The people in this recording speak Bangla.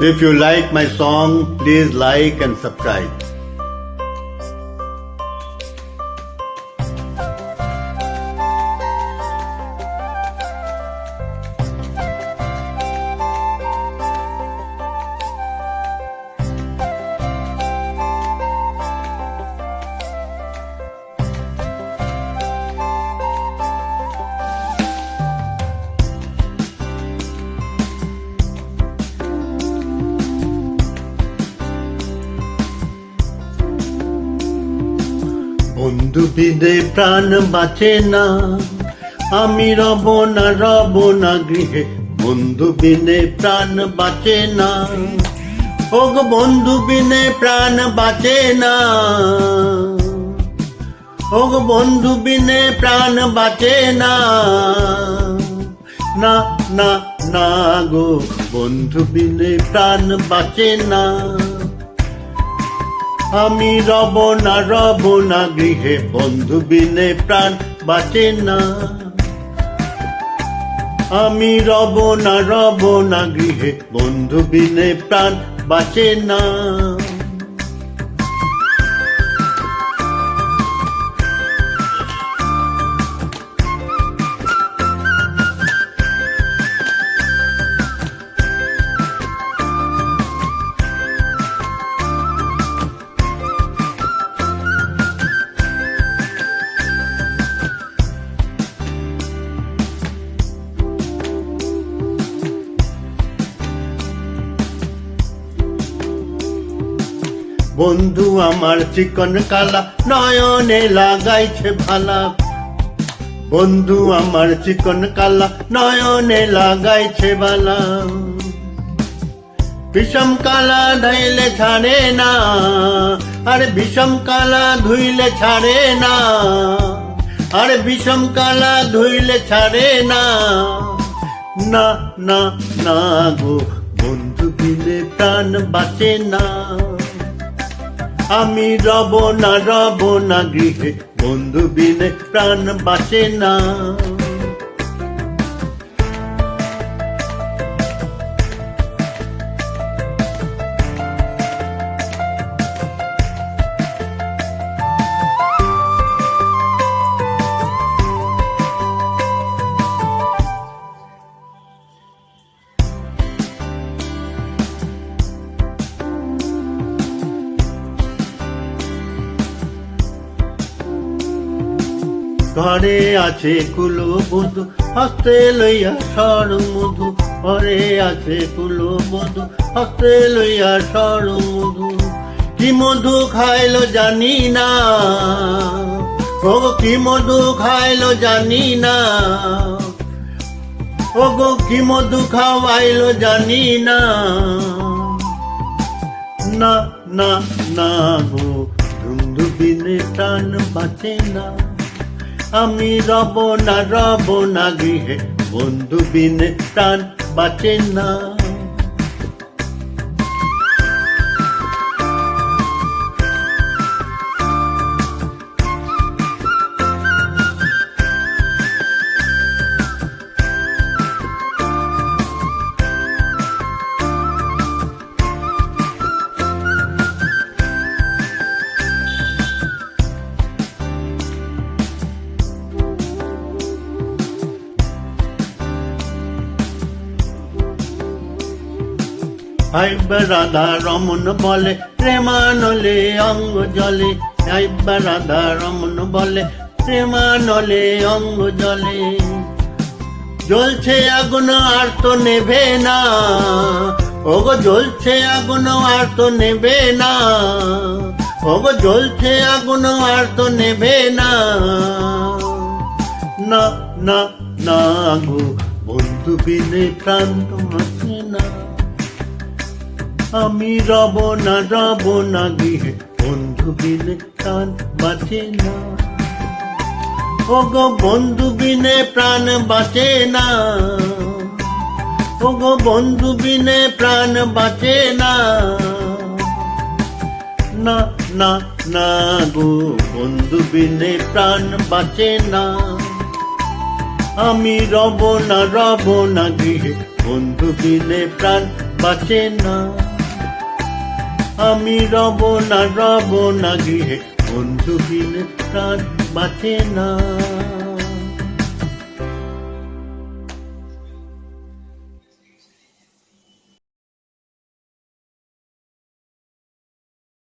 If you like my song, please like and subscribe. বন্ধু বিদে প্রাণ বাঁচে না, আমি রব না গৃহে। বন্ধু বিনে প্রাণ বাঁচে না, ও গো বন্ধু বিনে প্রাণ বাঁচে না, ও গো বন্ধু বিনে প্রাণ বাঁচে না, না না না গো বন্ধু বিনে প্রাণ বাঁচে না। আমি রব না গৃহে, বন্ধু বিনে প্রাণ বাঁচে না। আমি রব না গৃহে, বন্ধু বিনে প্রাণ বাঁচে না। বন্ধু আমার চিকন কালা, নয়নে লাগাইছে ভালা। বন্ধু আমার চিকন কালা, নয়নে লাগাইছে বালা। বিষম কালা ধুইলে ছাড়ে না, আরে বিষম কালা ধুইলে ছাড়ে না, আরে বিষম কালা ধুইলে ছাড়ে না। না না না গো বন্ধু বিনে প্রাণ বাঁচে না। আমি রব না গৃহে, বন্ধু বিনে প্রাণ বাঁচে না। ঘরে আছে কুলো বধূ, হস্তে লইয়া সর মধু। ঘরে আছে কুলো বধূ, হস্তে লইয়া সর মধু। কি মধু খাইলো জানি না, ও গো কি মধু খাইলো জানি না, ও গো কি মধু খাওয়াইলো জানি না। না না না গো বন্ধু বিনে প্রাণ বাঁচে না। আমি রব না গৃহে, বন্ধু বিনে প্রাণ বাঁচে না। আইবা রাধা রমন বলে, প্রেমানলে অঙ্গ জলে। আইবা রাধা রমন বলে, প্রেমানলে অঙ্গ জলে। জ্বলছে আগুন আর তো নেভে না, ও গো জ্বলছে আগুন আর তো নেভে না, ও গো জ্বলছে আগুন আর তো নেভে না। না না না গো বন্ধু বিনে প্রাণ তো বাঁচে না। আমি রব না গৃহে, বন্ধু বিনে প্রাণ বাঁচে না। ও গো বন্ধু বিনে প্রাণ বাঁচে না, ও গো বন্ধু বিনে প্রাণ বাঁচে না। না না না গো বন্ধু বিনে প্রাণ বাঁচে না। আমি রব না গৃহে, বন্ধু বিনে প্রাণ বাঁচে না। আমি রব না গৃহে, বন্ধুহীন প্রাণ বাঁচে না।